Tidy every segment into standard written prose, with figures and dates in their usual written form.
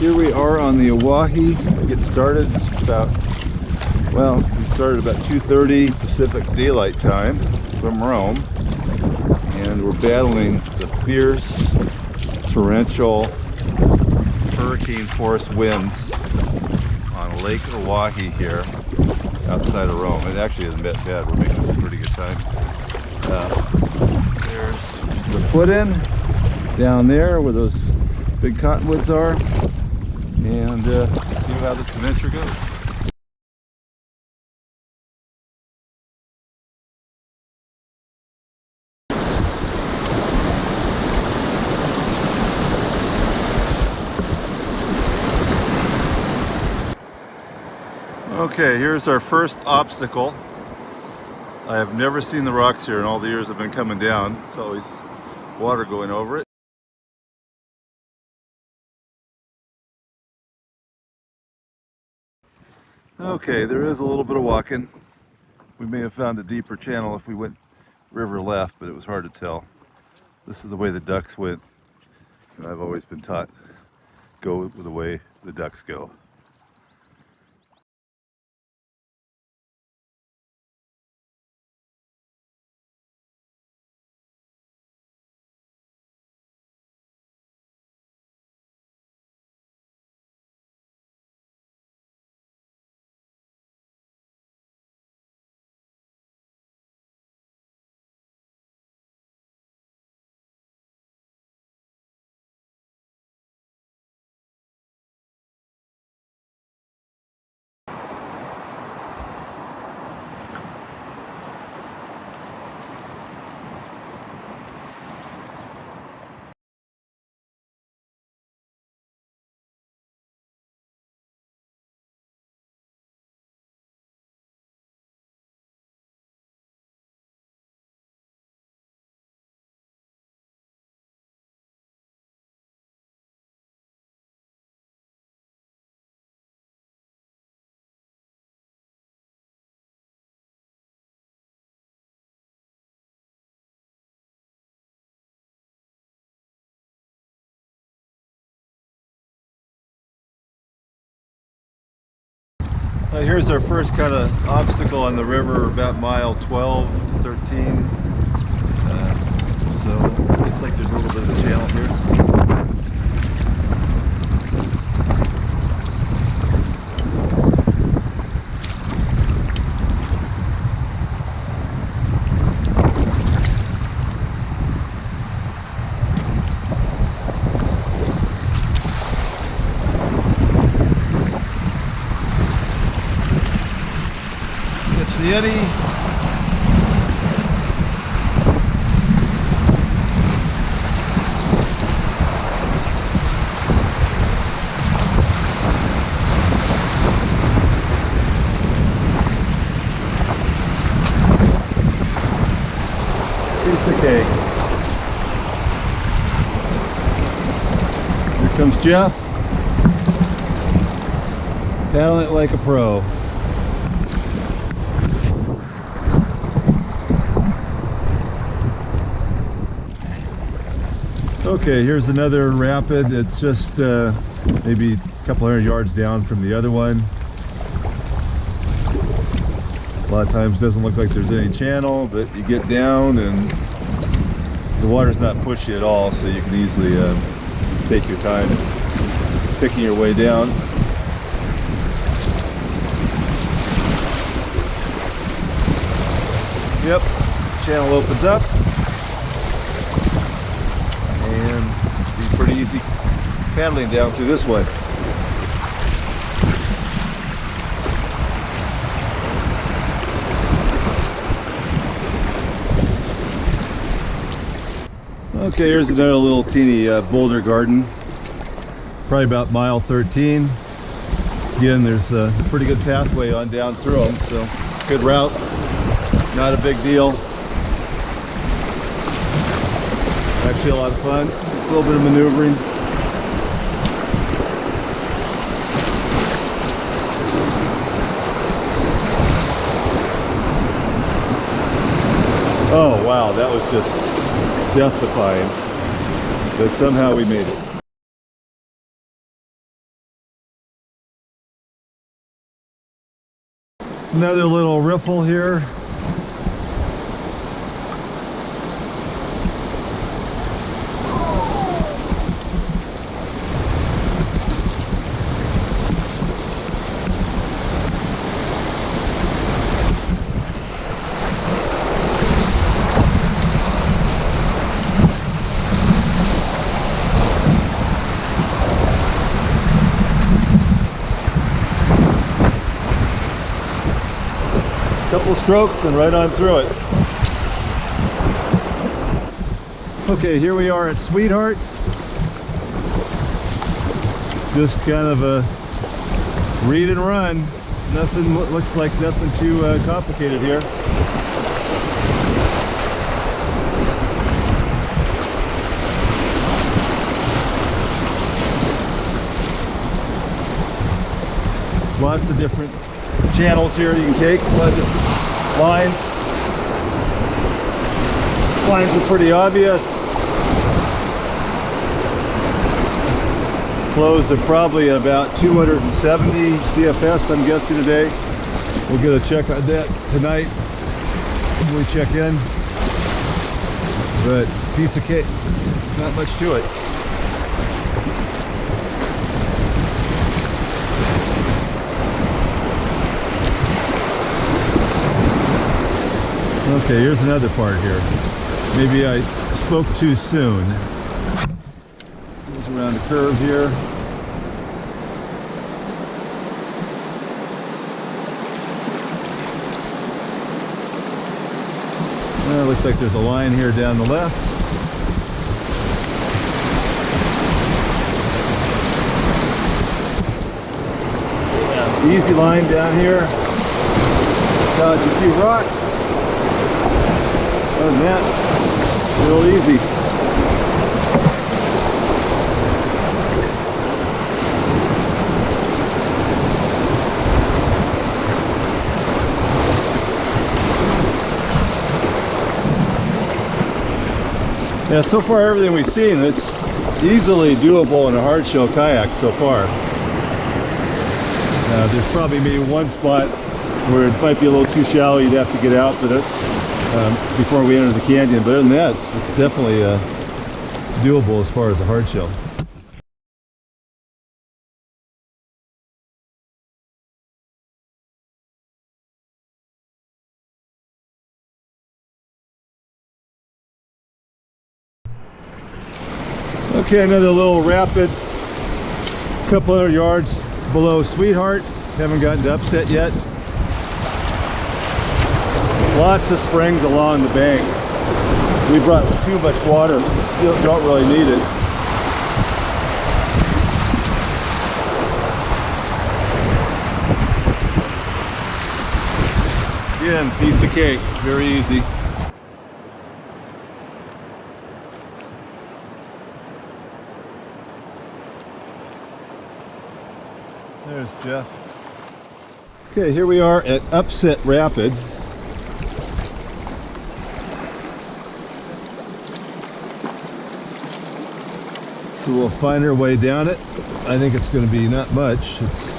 Here we are on the Owyhee. Get started. It's about, well, we started about 2:30 Pacific Daylight Time from Rome, and we're battling the fierce, torrential, hurricane force winds on Lake Owyhee here outside of Rome. It actually isn't that bad. We're making a pretty good time. There's the foot-in down there where those big cottonwoods are, and see how this adventure goes. Okay, here's our first obstacle. I have never seen the rocks here in all the years I've been coming down. It's always water going over it. Okay, there is a little bit of walking. We may have found a deeper channel if we went river left, but it was hard to tell. This is the way the ducks went, and I've always been taught go with the way the ducks go. Here's our first kind of obstacle on the river, about mile 12 to 13. So it looks like there's a little bit of a channel here. The eddy. Piece of cake. Here comes Jeff. Paddling it like a pro. Okay, here's another rapid. It's just maybe a couple hundred yards down from the other one. A lot of times it doesn't look like there's any channel, but you get down and the water's not pushy at all, so you can easily take your time picking your way down. Yep, channel opens up. And be pretty easy paddling down through this way. Okay, here's another little teeny boulder garden, probably about mile 13. Again, there's a pretty good pathway on down through them, so good route, not a big deal. Actually a lot of fun, a little bit of maneuvering. Oh wow, that was just death-defying, but somehow we made it. Another little riffle here. Couple strokes and right on through it. Okay, here we are at Sweetheart. Just kind of a read and run. Nothing looks like nothing too complicated here. Lots of different channels here you can take, a lot of different lines. Lines are pretty obvious. Flows are probably about 270 CFS, I'm guessing today. We'll get a check on that tonight when we check in. But piece of cake, not much to it. Okay, here's another part here. Maybe I spoke too soon. Goes around the curve here. Well, it looks like there's a line here down the left. Yeah, easy line down here. Dodge a few rocks. Other than that, real easy. Yeah, so far everything we've seen, it's easily doable in a hard shell kayak so far. There's probably maybe one spot where it might be a little too shallow, you'd have to get out, but before we enter the canyon. But other than that, it's definitely doable as far as a hard shell. Okay, another little rapid, a couple hundred yards below Sweetheart. Haven't gotten to Upset yet. Lots of springs along the bank. We brought too much water, don't really need it. Again, piece of cake, very easy. There's Jeff. Okay, here we are at Upset Rapid. So we'll find our way down it. I think it's going to be not much. It's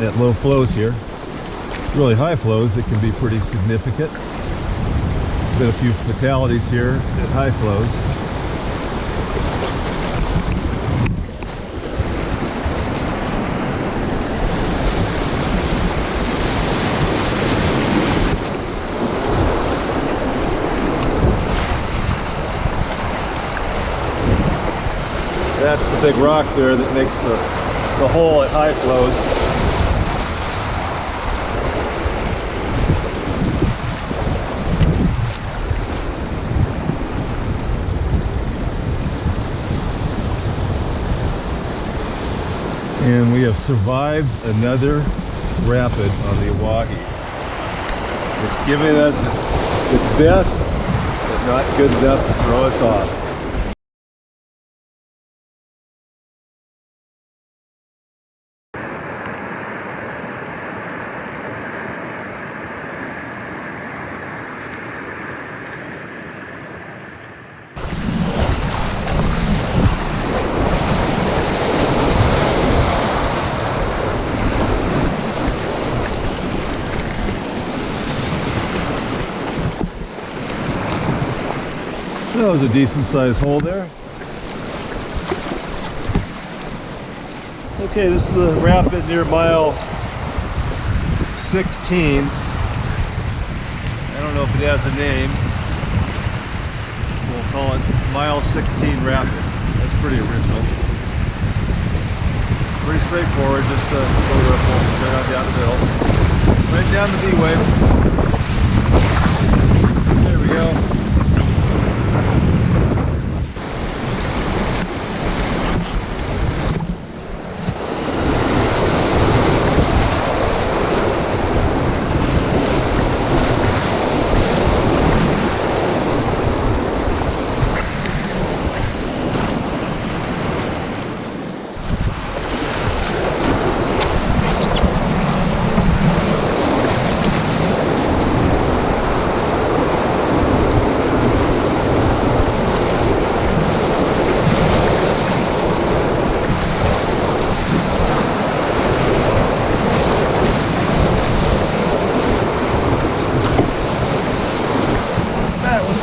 at low flows here. Really high flows, it can be pretty significant. There's been a few fatalities here at high flows. That's the big rock there that makes the hole at high flows. And we have survived another rapid on the Owyhee. It's giving us its best, but not good enough to throw us off. That was a decent sized hole there. Okay, this is the rapid near mile 16. I don't know if it has a name. We'll call it mile 16 rapid. That's pretty original. Pretty straightforward, just a little ripple straight on down the middle. Right down the V-wave. There we go.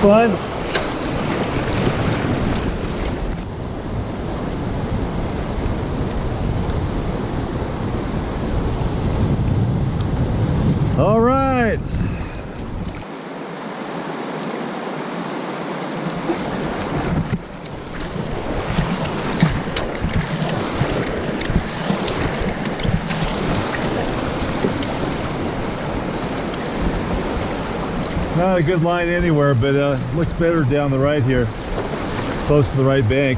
Fun. All right. Not a good line anywhere, but looks better down the right here, close to the right bank.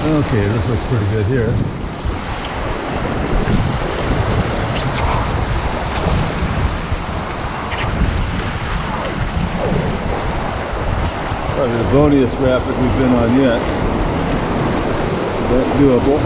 Okay, this looks pretty good here. Probably the boniest rapid we've been on yet. But doable.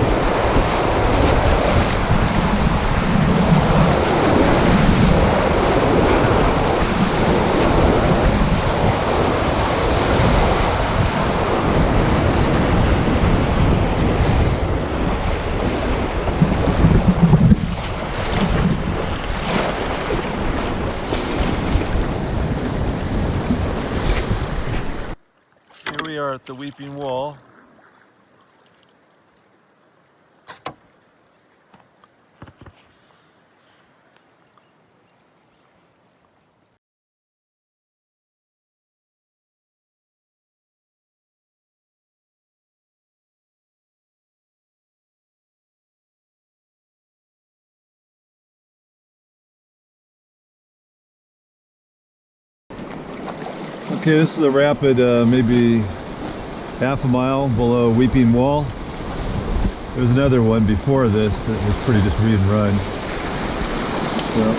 Here we are at the Weeping Wall. Okay, this is a rapid maybe half a mile below Weeping Wall. There was another one before this, but it was pretty just read and run. So,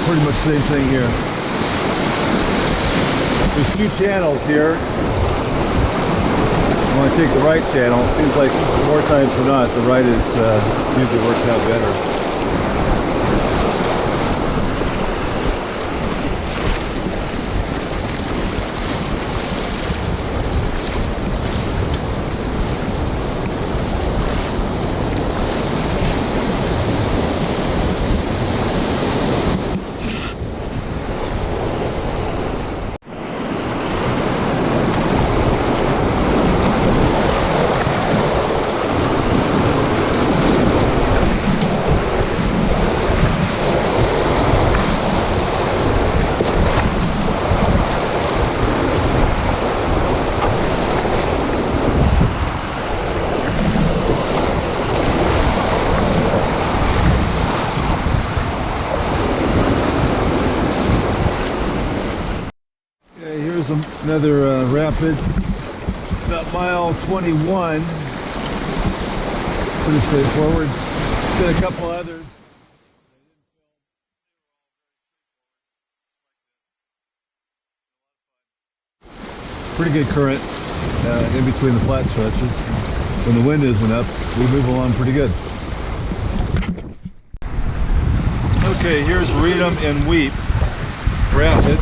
pretty much the same thing here. There's two channels here. I want to take the right channel. It seems like more times than not, the right is usually works out better. Another rapid, about mile 21. Pretty straightforward. Did a couple others. pretty good current in between the flat stretches. When the wind isn't up, we move along pretty good. Okay, here's Reedham and Wheat rafted.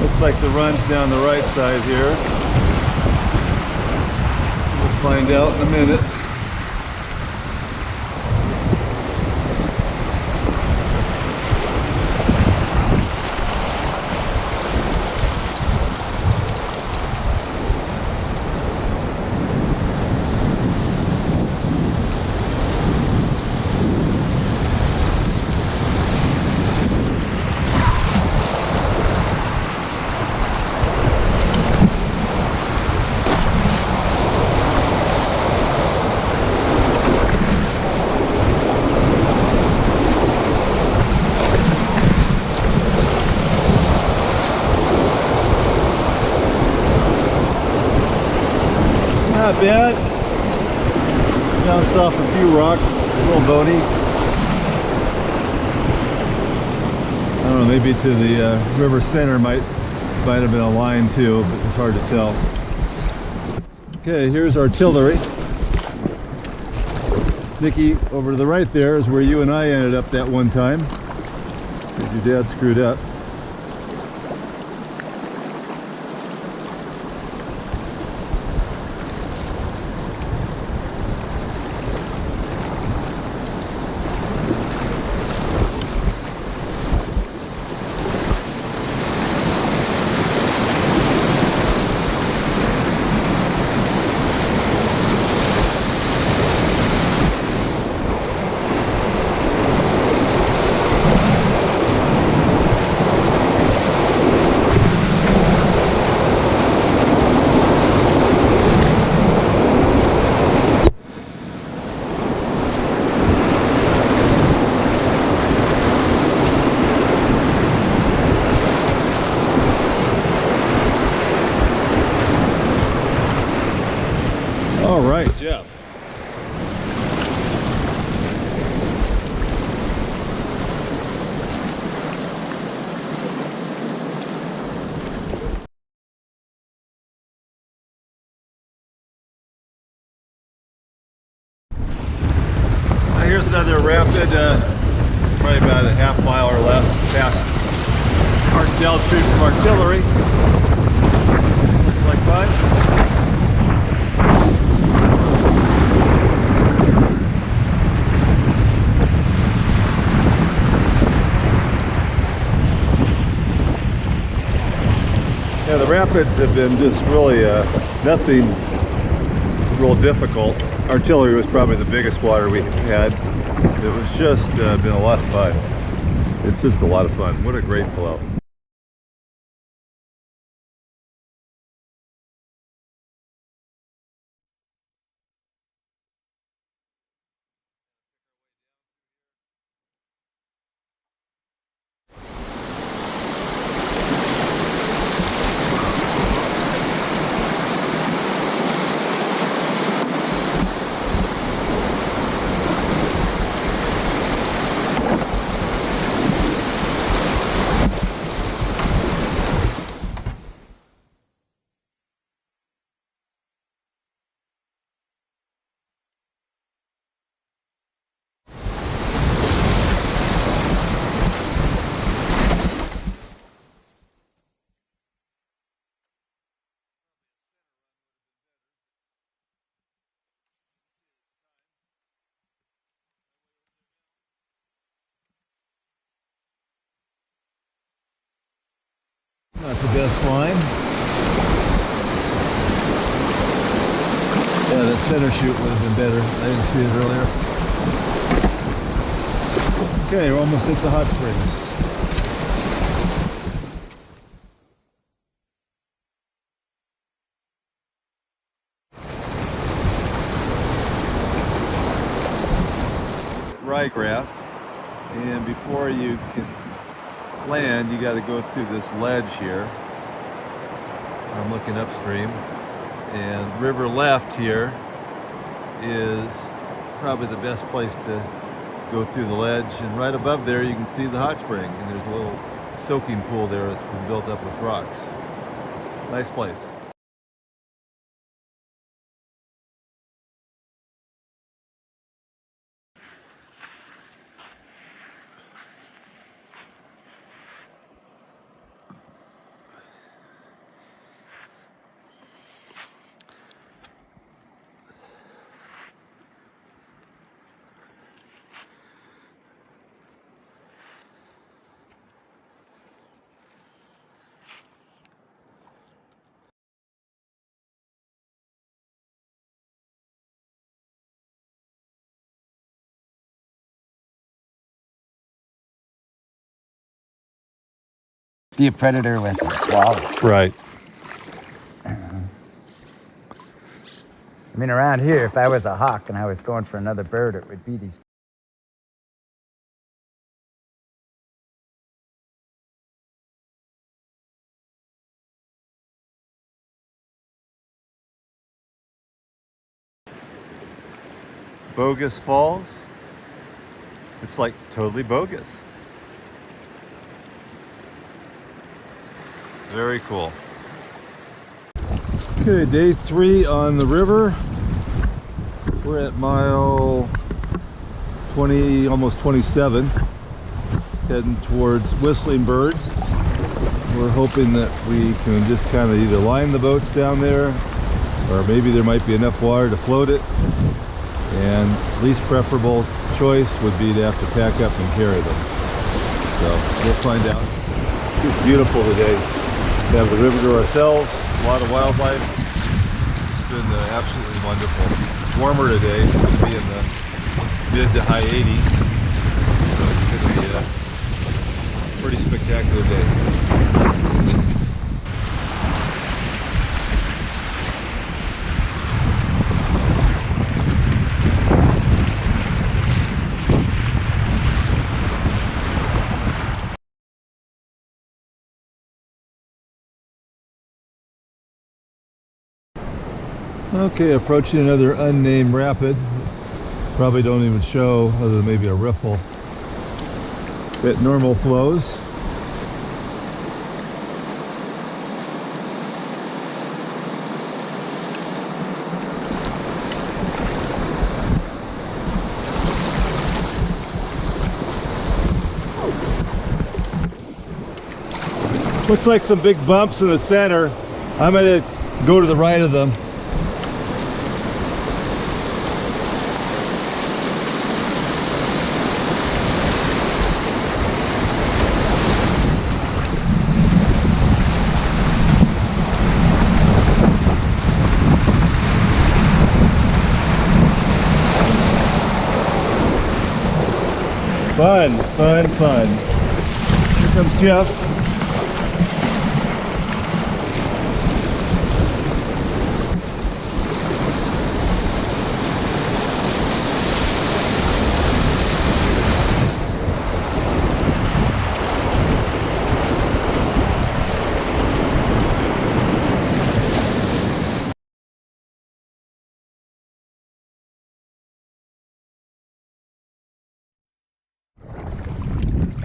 Looks like the run's down the right side here. We'll find out in a minute. Not bad. Bounced off a few rocks, a little boney. I don't know, maybe to the river center might have been a line too, but it's hard to tell. Okay, here's artillery. Nikki, over to the right there is where you and I ended up that one time, because your dad screwed up. All right, Jeff. Here's another rafted, probably about a half mile or less past Archdale Street from Artillery. Looks like fun. Yeah, the rapids have been just really nothing real difficult. Artillery was probably the biggest water we had. It was just been a lot of fun. It's just a lot of fun. What a great flow. Not the best line. Yeah, that center shoot would have been better. I didn't see it earlier. Okay, we're almost at the hot springs. Ryegrass, and before you can land, you got to go through this ledge here. I'm looking upstream, and river left here is probably the best place to go through the ledge, and right above there you can see the hot spring, and there's a little soaking pool there that's been built up with rocks. Nice place. Be a predator with a swallow. Right. I mean, around here, if I was a hawk and I was going for another bird, it would be these. Bogus Falls. It's like totally bogus. Very cool. Okay, day 3 on the river. We're at mile 20, almost 27, heading towards Whistling Bird. We're hoping that we can just kind of either line the boats down there, or maybe there might be enough water to float it. And least preferable choice would be to have to pack up and carry them. So we'll find out. It's beautiful today. We have the river to ourselves, a lot of wildlife. It's been absolutely wonderful. It's warmer today. It's going to be in the mid to high 80s. So it's going to be a pretty spectacular day. Okay, approaching another unnamed rapid. Probably don't even show other than maybe a riffle. At normal flows. Looks like some big bumps in the center. I'm going to go to the right of them. Fun, fun, fun. Here comes Jeff.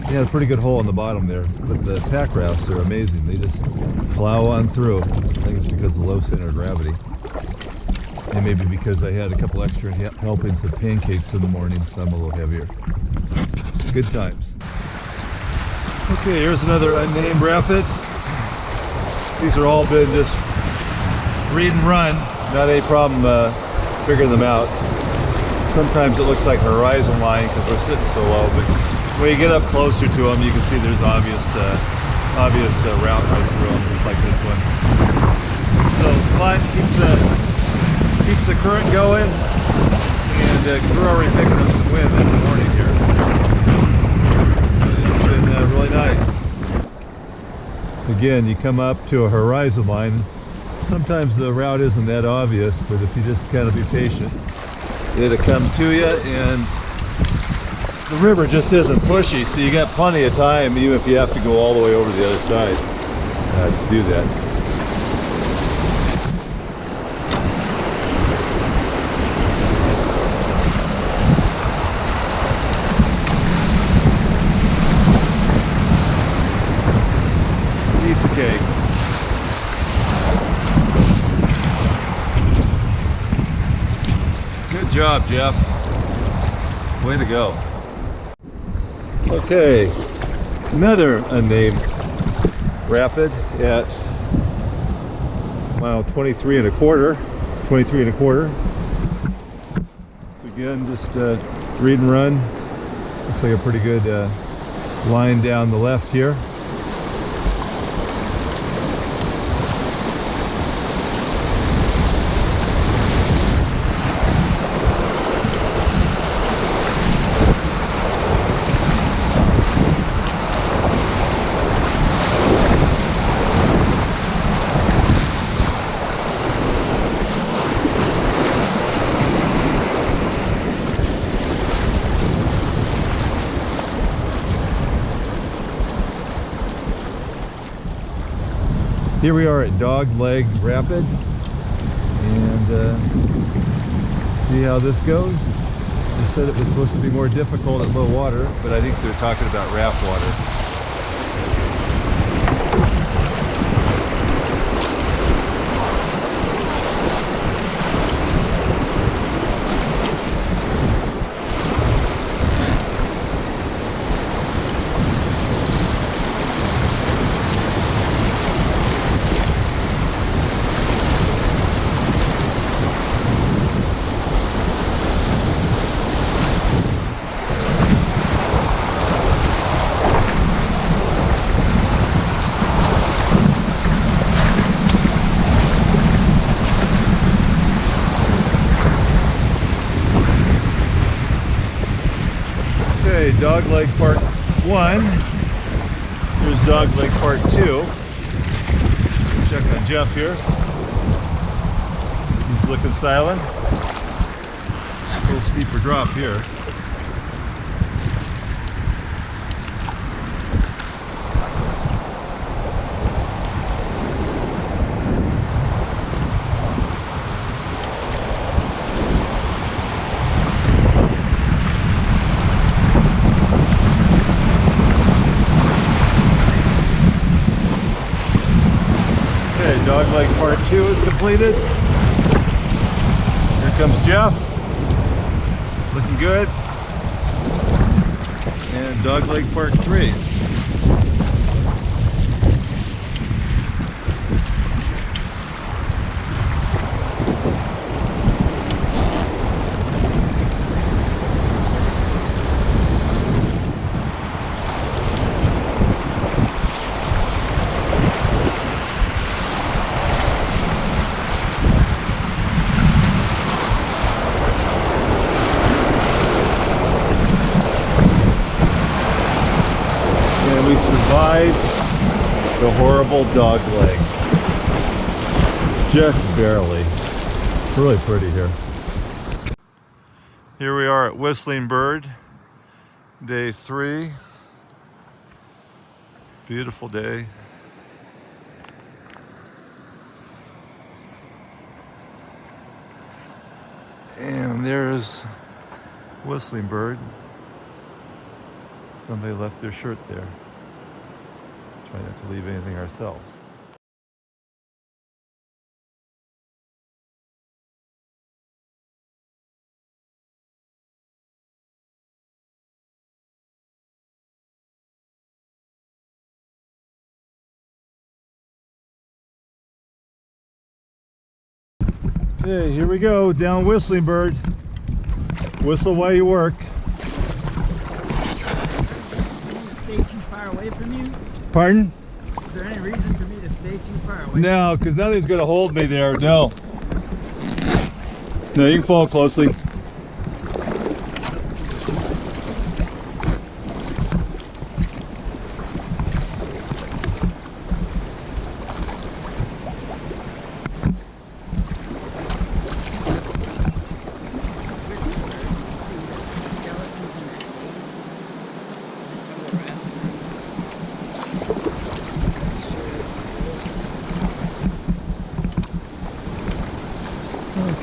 He had a pretty good hole in the bottom there, but the pack rafts are amazing. They just plow on through. I think it's because of the low center of gravity. And maybe because I had a couple extra helpings of pancakes in the morning, so I'm a little heavier. Good times. Okay, here's another unnamed rapid. These are all been just read and run. Not any problem figuring them out. Sometimes it looks like a horizon line because we're sitting so low, but when you get up closer to them, you can see there's obvious route right through them, just like this one. So fun, keeps the current going, and we're already picking up some wind in the morning here. It's been really nice. Again, you come up to a horizon line. Sometimes the route isn't that obvious, but if you just kind of be patient, it'll come to you, and the river just isn't pushy, so you got plenty of time, even if you have to go all the way over to the other side to do that. Piece of cake. Good job, Jeff. Way to go. Okay, another unnamed rapid at mile 23 and a quarter. So again, just read and run. Looks like a pretty good line down the left here. Here we are at Dog Leg Rapid, and see how this goes. They said it was supposed to be more difficult at low water, but I think they're talking about raft water. Okay, Dogleg Part 1. Here's Dogleg Part 2. Check on Jeff here. He's looking silent. A little steeper drop here. Dogleg Part 2 is completed. Here comes Jeff. Looking good. And Dogleg Part 3. We survived the horrible dog leg. Just barely. Really pretty here. Here we are at Whistling Bird, day 3. Beautiful day. And there's Whistling Bird. Somebody left their shirt there. Try not to leave anything ourselves. Okay, here we go, down Whistling Bird. Whistle while you work. Stay too far away from you? Pardon? Is there any reason for me to stay too far away? No, because nothing's going to hold me there. No. No, you can follow closely. This is Whistling Bird. You can see there's the skeletons in that cave.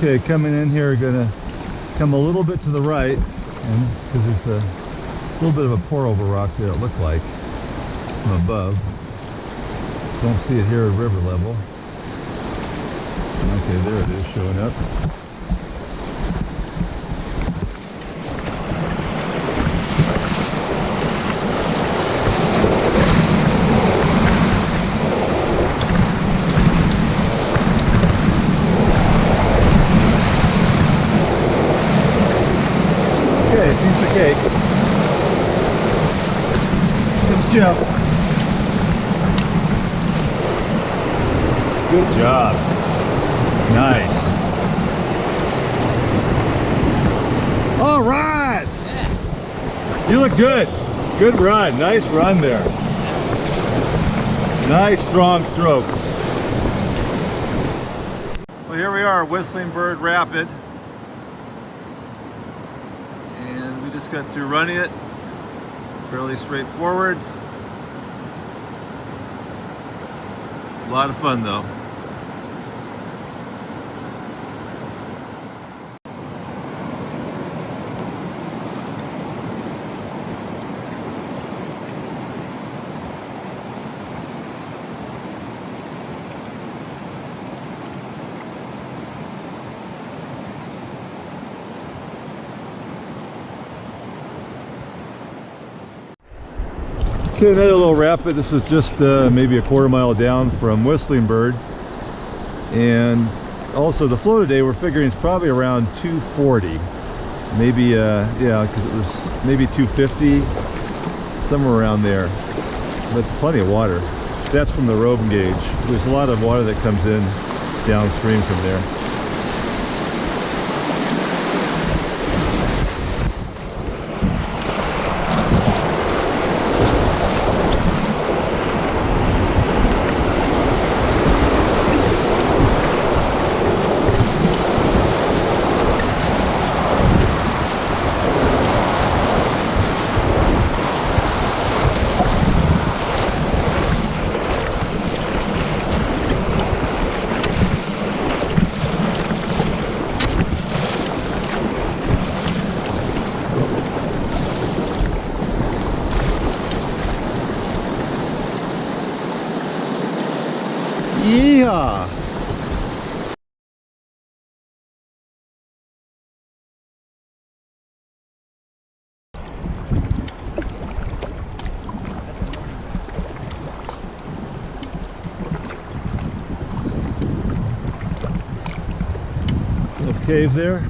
Okay, coming in here, gonna come a little bit to the right, and because there's a little bit of a pour over rock there, it looked like from above. Don't see it here at river level. Okay, there it is showing up. Okay, piece of cake. Comes Joe. Good job. Nice. All right. Yeah. You look good. Good run. Nice run there. Nice strong strokes. Well, here we are, Whistling Bird Rapid. And we just got through running it. Fairly straightforward. A lot of fun though. Okay, another little rapid. This is just maybe a quarter mile down from Whistling Bird. And also the flow today, we're figuring it's probably around 240. Maybe, yeah, because it was maybe 250, somewhere around there. But plenty of water. That's from the Robe gauge. There's a lot of water that comes in downstream from there. Yeehaw! Little cave there.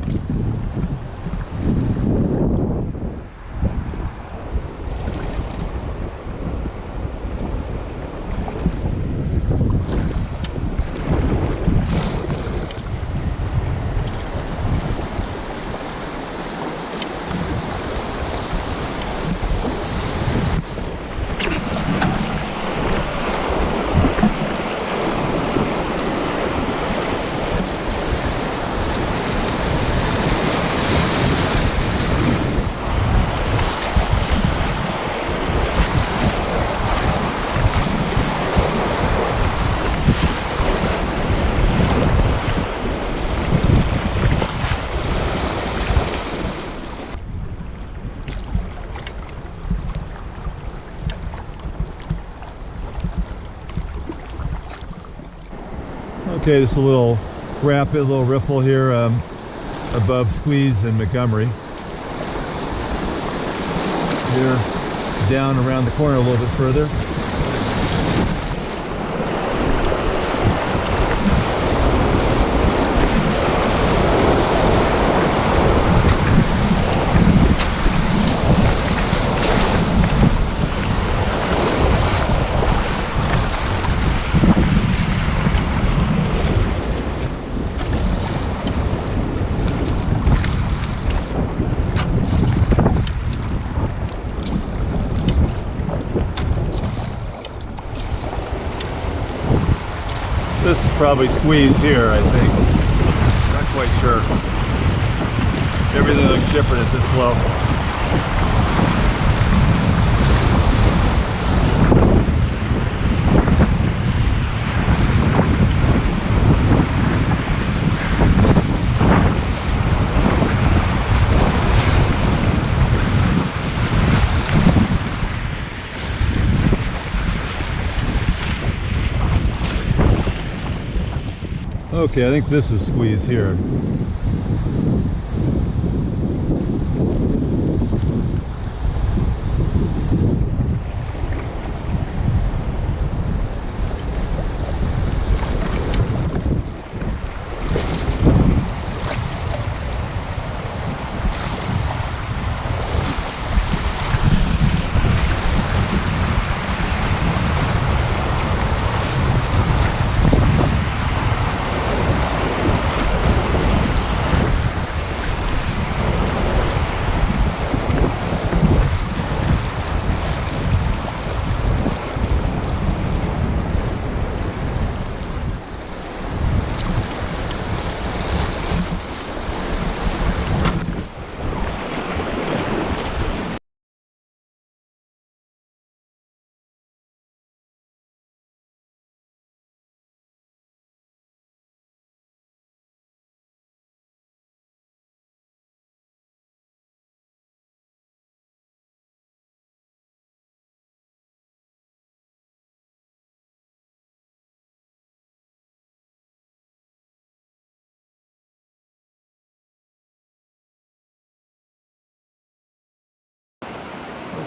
Okay, just a little rapid, a little riffle here above Squeeze in Montgomery. Here, down around the corner a little bit further. This is probably Squeeze here, I think. Not quite sure. Everything looks different at this flow. Okay, I think this is squeeze here.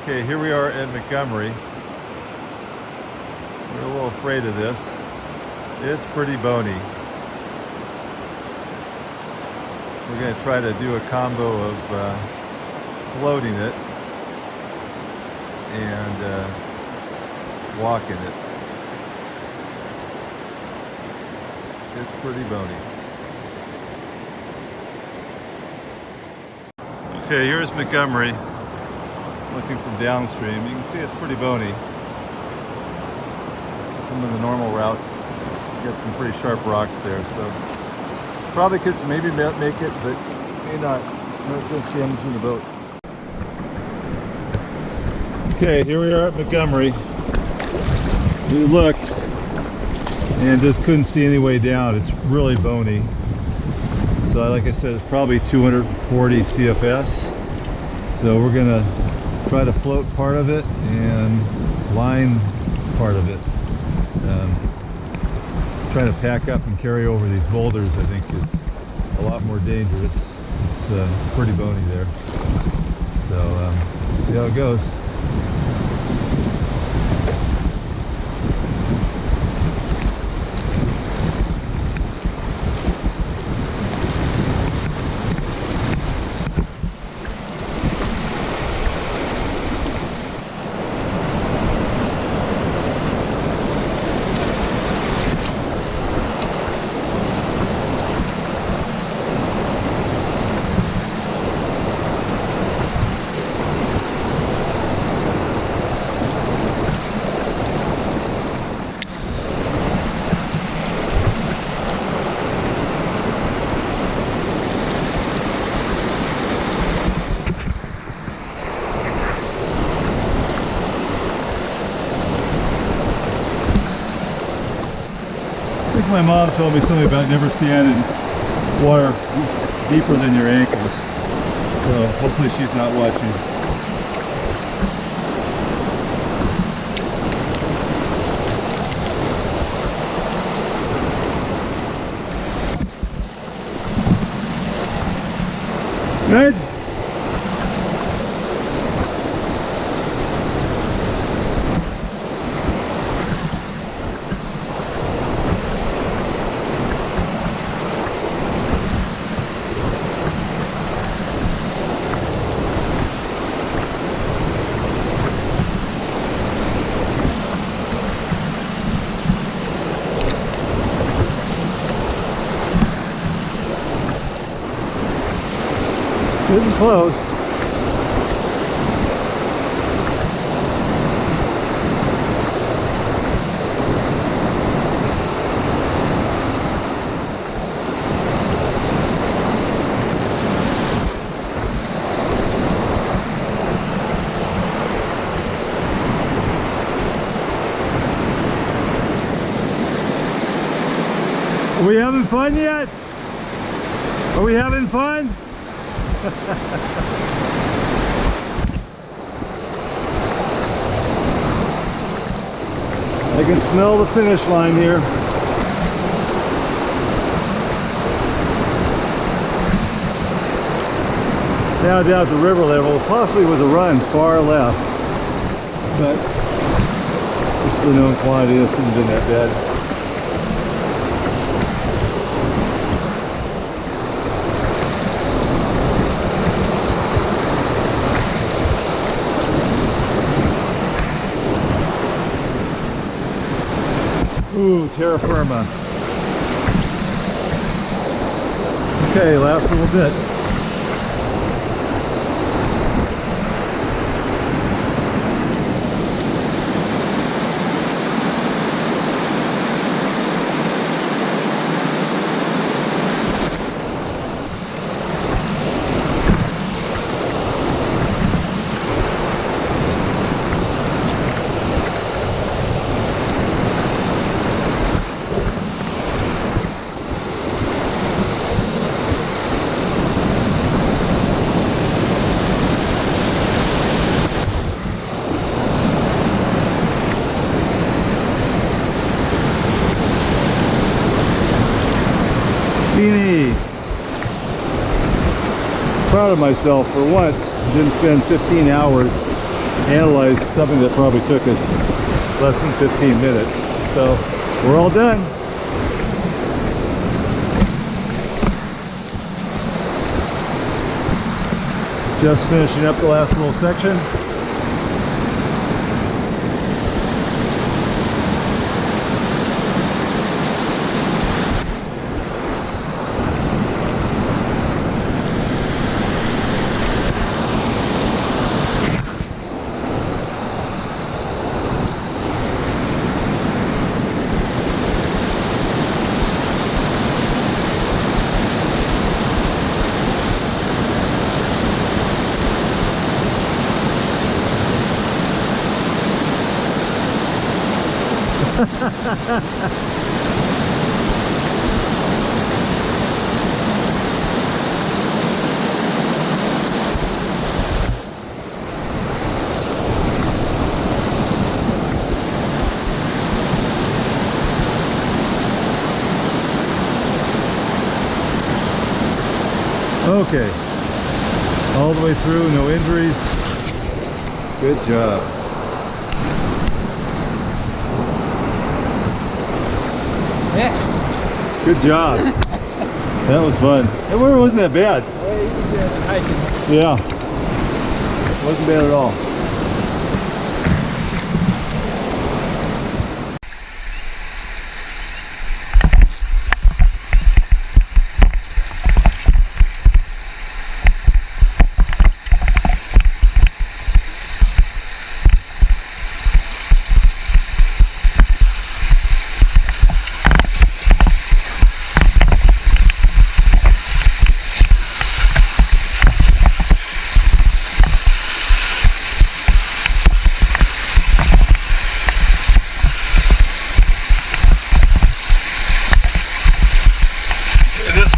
Okay, here we are at Montgomery. We're a little afraid of this. It's pretty bony. We're going to try to do a combo of floating it and walking it. It's pretty bony. Okay, here's Montgomery. Looking from downstream, you can see it's pretty bony. Some of the normal routes get some pretty sharp rocks there, so probably could maybe make it, but may not. No sense damaging the boat. Okay, here we are at Montgomery. We looked and just couldn't see any way down. It's really bony. So like I said, it's probably 240 CFS. So we're gonna try to float part of it and line part of it. Trying to pack up and carry over these boulders, I think, is a lot more dangerous. It's pretty bony there. So see how it goes. I think my mom told me something about never stand in water deeper than your ankles. So hopefully she's not watching. Good? Getting close. Are we having fun yet? Are we having fun? I can smell the finish line here. Now down at the river level, possibly with a run far left. But it's the known quantity, this isn't been that bad. Ooh, terra firma. Okay, last little bit. Proud of myself for once. Didn't spend 15 hours analyze something that probably took us less than 15 minutes. So we're all done. Just finishing up the last little section. Okay, all the way through, no injuries. Good job. Yeah. Good job. That was fun. It wasn't that bad. Well, you can do it hiking. Yeah. Wasn't bad at all.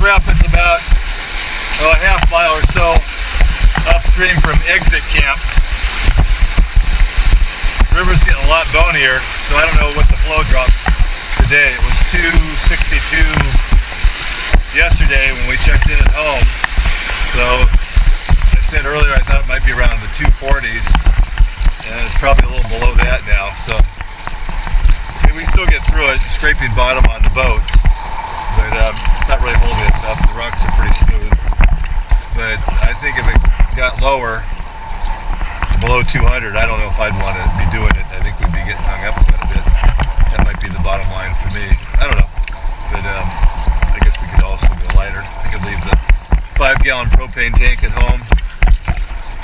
It's about a half mile or so upstream from exit camp. The river's getting a lot bonier, so I don't know what the flow drop today. It was 262 yesterday when we checked in at home. So I said earlier I thought it might be around the 240s, and it's probably a little below that now. So we can still get through it, scraping bottom on the boats. But it's not really holding us up. The rocks are pretty smooth. But I think if it got lower, below 200, I don't know if I'd want to be doing it. I think we'd be getting hung up quite a bit. That might be the bottom line for me. I don't know. But I guess we could also go lighter. I could leave the 5-gallon propane tank at home,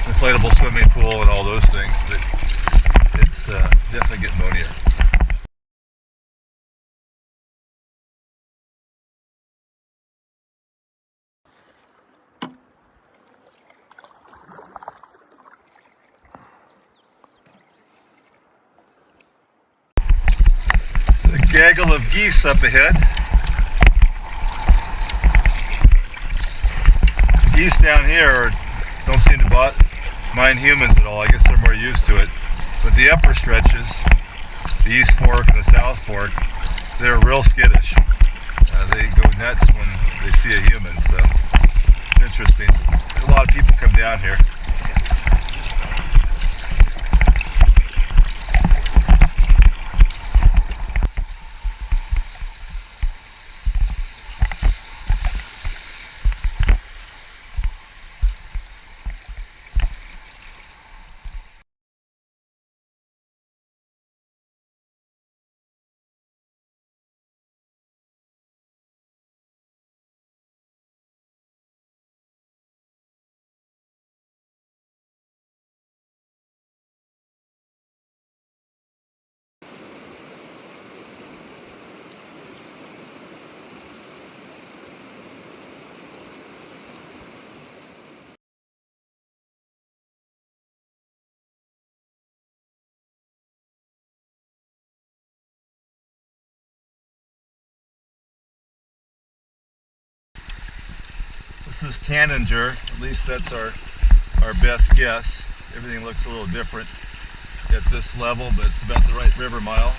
inflatable swimming pool, and all those things. But it's definitely getting bonier. Gaggle of geese up ahead. Geese down here don't seem to mind humans at all. I guess they're more used to it. But the upper stretches, the East Fork and the South Fork, they're real skittish. They go nuts when they see a human. So interesting. A lot of people come down here. This is Tanninger, at least that's our best guess. Everything looks a little different at this level, but it's about the right river mile.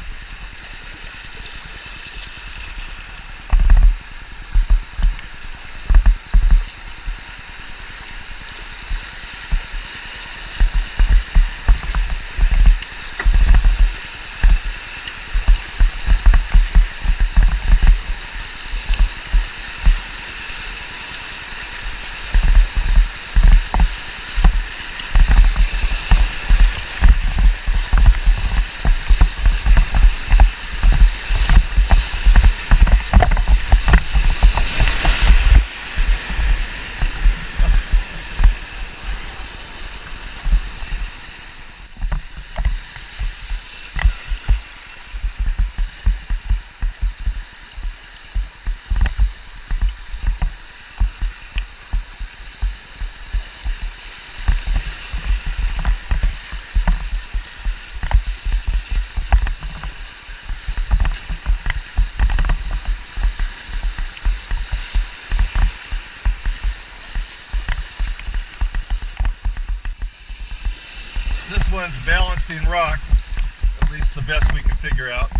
This one's balancing rock, at least the best we can figure out.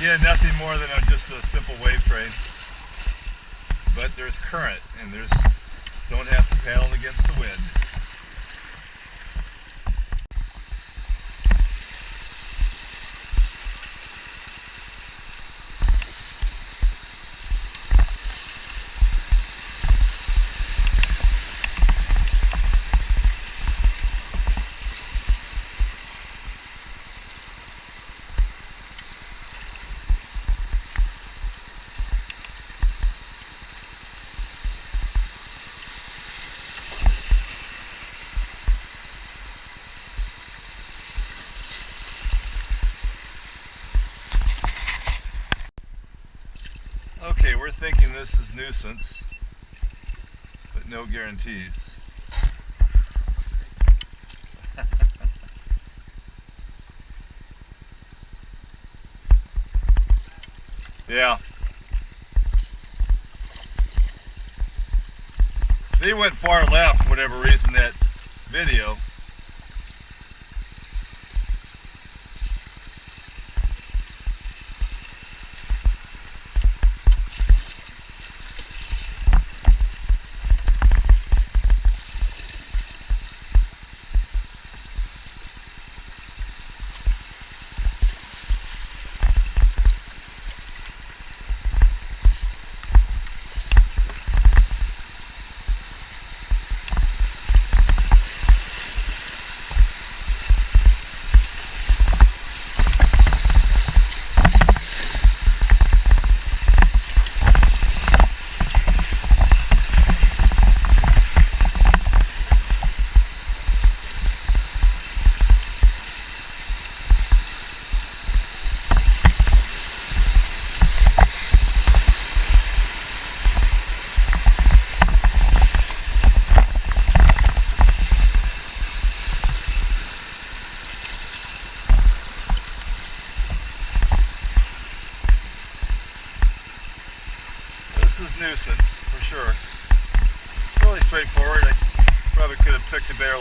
Yeah, nothing more than just a simple wave train. But there's current, and don't have to paddle against the wind. Okay, we're thinking this is nuisance, but no guarantees. Yeah. They went far left for whatever reason, that video.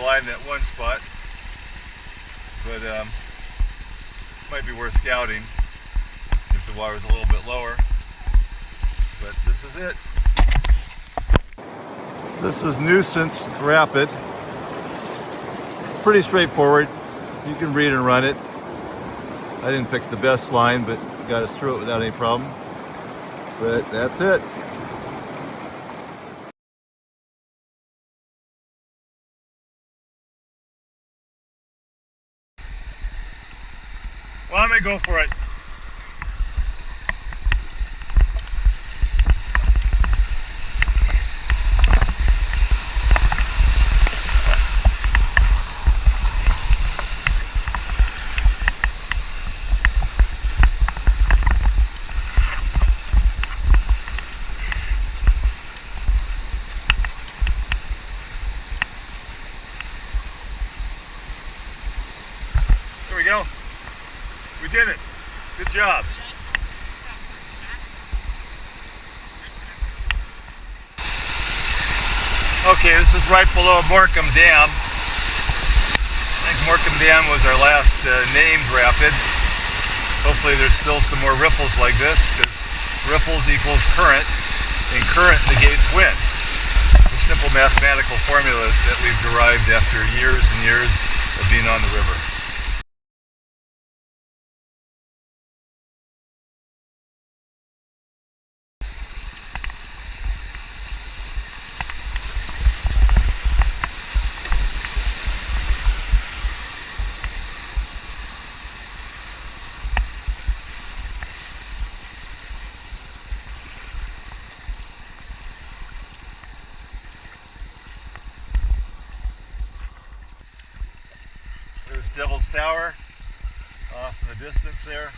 line that one spot, but might be worth scouting if the water's a little bit lower. But this is it. This is Nuisance Rapid. Pretty straightforward. You can read and run it. I didn't pick the best line, but got us through it without any problem. But that's it. Well, I'm gonna go for it. There we go. We did it. Good job. Okay, this is right below Montgomery Dam. I think Montgomery Dam was our last named rapid. Hopefully there's still some more riffles like this, because riffles equals current, and current negates wind. The simple mathematical formulas that we've derived after years and years of being on the river. There's Devil's Tower off in the distance there.